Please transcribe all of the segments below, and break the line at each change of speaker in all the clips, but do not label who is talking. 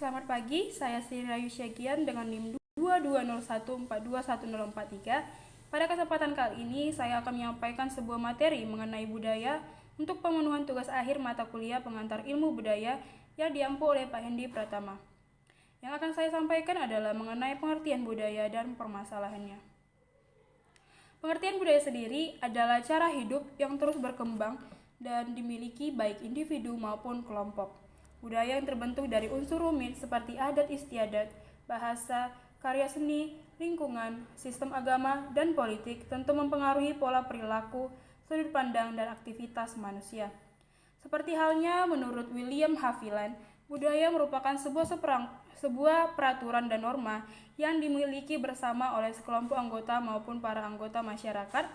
Selamat pagi, saya Sri Rayu Syagian dengan NIM 2201421043. Pada kesempatan kali ini, saya akan menyampaikan sebuah materi mengenai budaya untuk pemenuhan tugas akhir mata kuliah pengantar ilmu budaya yang diampu oleh Pak Hendi Pratama. Yang akan saya sampaikan adalah mengenai pengertian budaya dan permasalahannya. Pengertian budaya sendiri adalah cara hidup yang terus berkembang dan dimiliki baik individu maupun kelompok. Budaya yang terbentuk dari unsur rumit seperti adat istiadat, bahasa, karya seni, lingkungan, sistem agama, dan politik tentu mempengaruhi pola perilaku, sudut pandang, dan aktivitas manusia. Seperti halnya menurut William Haviland, budaya merupakan sebuah peraturan dan norma yang dimiliki bersama oleh sekelompok anggota maupun para anggota masyarakat,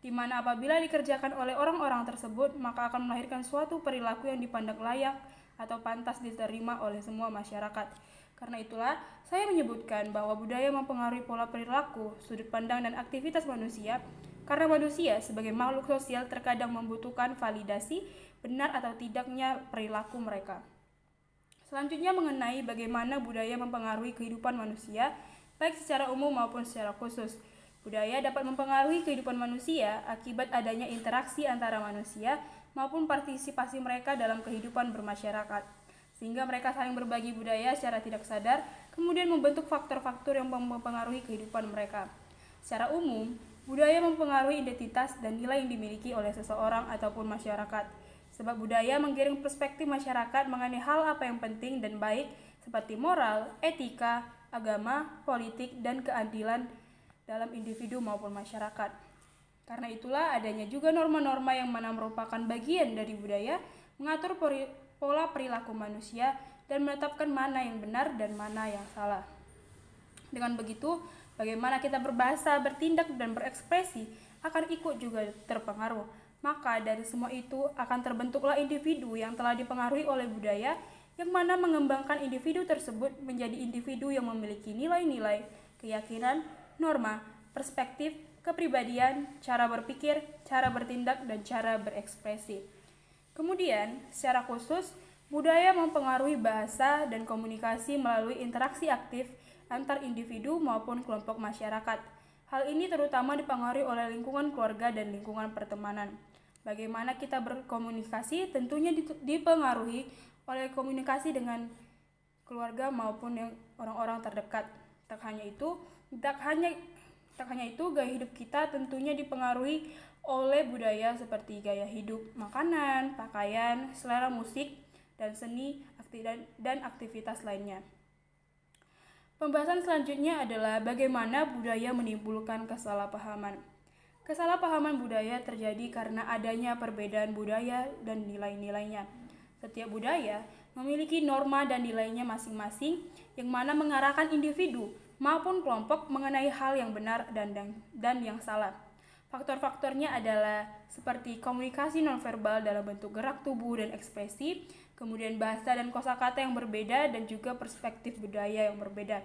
di mana apabila dikerjakan oleh orang-orang tersebut, maka akan melahirkan suatu perilaku yang dipandang layak atau pantas diterima oleh semua masyarakat. Karena itulah, saya menyebutkan bahwa budaya mempengaruhi pola perilaku, sudut pandang, dan aktivitas manusia, karena manusia sebagai makhluk sosial terkadang membutuhkan validasi benar atau tidaknya perilaku mereka. Selanjutnya mengenai bagaimana budaya mempengaruhi kehidupan manusia, baik secara umum maupun secara khusus. Budaya dapat mempengaruhi kehidupan manusia akibat adanya interaksi antara manusia maupun partisipasi mereka dalam kehidupan bermasyarakat, sehingga mereka saling berbagi budaya secara tidak sadar, kemudian membentuk faktor-faktor yang mempengaruhi kehidupan mereka. Secara umum, budaya mempengaruhi identitas dan nilai yang dimiliki oleh seseorang ataupun masyarakat, sebab budaya menggiring perspektif masyarakat mengenai hal apa yang penting dan baik, seperti moral, etika, agama, politik, dan keadilan dalam individu maupun masyarakat. Karena itulah adanya juga norma-norma yang mana merupakan bagian dari budaya, mengatur pola perilaku manusia, dan menetapkan mana yang benar dan mana yang salah. Dengan begitu, bagaimana kita berbahasa, bertindak, dan berekspresi akan ikut juga terpengaruh. Maka dari semua itu akan terbentuklah individu yang telah dipengaruhi oleh budaya, yang mana mengembangkan individu tersebut menjadi individu yang memiliki nilai-nilai, keyakinan, norma, perspektif, kepribadian, cara berpikir, cara bertindak, dan cara berekspresi. Kemudian, secara khusus, budaya mempengaruhi bahasa dan komunikasi melalui interaksi aktif antar individu maupun kelompok masyarakat. Hal ini terutama dipengaruhi oleh lingkungan keluarga dan lingkungan pertemanan. Bagaimana kita berkomunikasi tentunya dipengaruhi oleh komunikasi dengan keluarga maupun yang orang-orang terdekat. Tak hanya itu, gaya hidup kita tentunya dipengaruhi oleh budaya seperti gaya hidup, makanan, pakaian, selera musik, dan seni, dan aktivitas lainnya. Pembahasan selanjutnya adalah bagaimana budaya menimbulkan kesalahpahaman. Kesalahpahaman budaya terjadi karena adanya perbedaan budaya dan nilai-nilainya. Setiap budaya memiliki norma dan nilainya masing-masing yang mana mengarahkan individu maupun kelompok mengenai hal yang benar dan yang salah. Faktor-faktornya adalah seperti komunikasi nonverbal dalam bentuk gerak tubuh dan ekspresi, kemudian bahasa dan kosakata yang berbeda, dan juga perspektif budaya yang berbeda.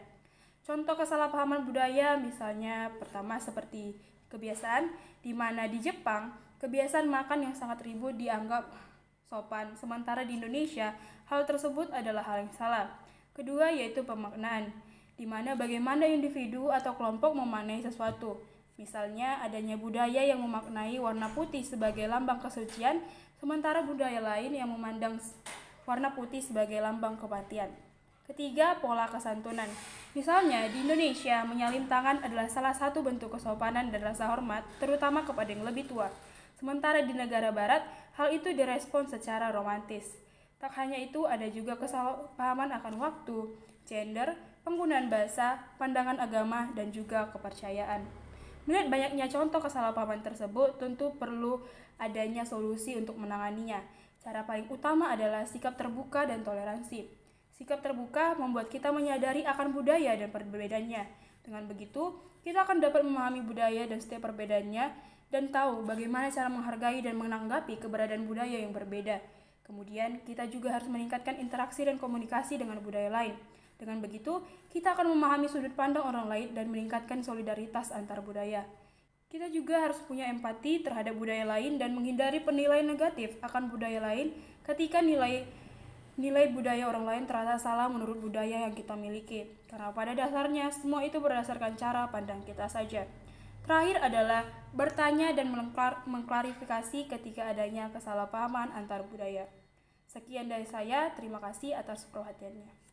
Contoh kesalahpahaman budaya misalnya pertama seperti kebiasaan, di mana di Jepang kebiasaan makan yang sangat ribut dianggap sopan, sementara di Indonesia hal tersebut adalah hal yang salah. Kedua yaitu pemaknaan, di mana bagaimana individu atau kelompok memaknai sesuatu. Misalnya adanya budaya yang memaknai warna putih sebagai lambang kesucian, sementara budaya lain yang memandang warna putih sebagai lambang kematian. Ketiga, pola kesantunan. Misalnya di Indonesia, menyalin tangan adalah salah satu bentuk kesopanan dan rasa hormat, terutama kepada yang lebih tua. Sementara di negara barat, hal itu direspon secara romantis. Tak hanya itu, ada juga kesalahpahaman akan waktu, gender, penggunaan bahasa, pandangan agama, dan juga kepercayaan. Melihat banyaknya contoh kesalahpahaman tersebut, tentu perlu adanya solusi untuk menanganinya. Cara paling utama adalah sikap terbuka dan toleransi. Sikap terbuka membuat kita menyadari akan budaya dan perbedaannya. Dengan begitu, kita akan dapat memahami budaya dan setiap perbedaannya, dan tahu bagaimana cara menghargai dan menanggapi keberadaan budaya yang berbeda. Kemudian, kita juga harus meningkatkan interaksi dan komunikasi dengan budaya lain. Dengan begitu, kita akan memahami sudut pandang orang lain dan meningkatkan solidaritas antar budaya. Kita juga harus punya empati terhadap budaya lain dan menghindari penilaian negatif akan budaya lain ketika nilai budaya orang lain terasa salah menurut budaya yang kita miliki, karena pada dasarnya semua itu berdasarkan cara pandang kita saja. Terakhir adalah bertanya dan mengklarifikasi ketika adanya kesalahpahaman antar budaya. Sekian dari saya, terima kasih atas perhatiannya.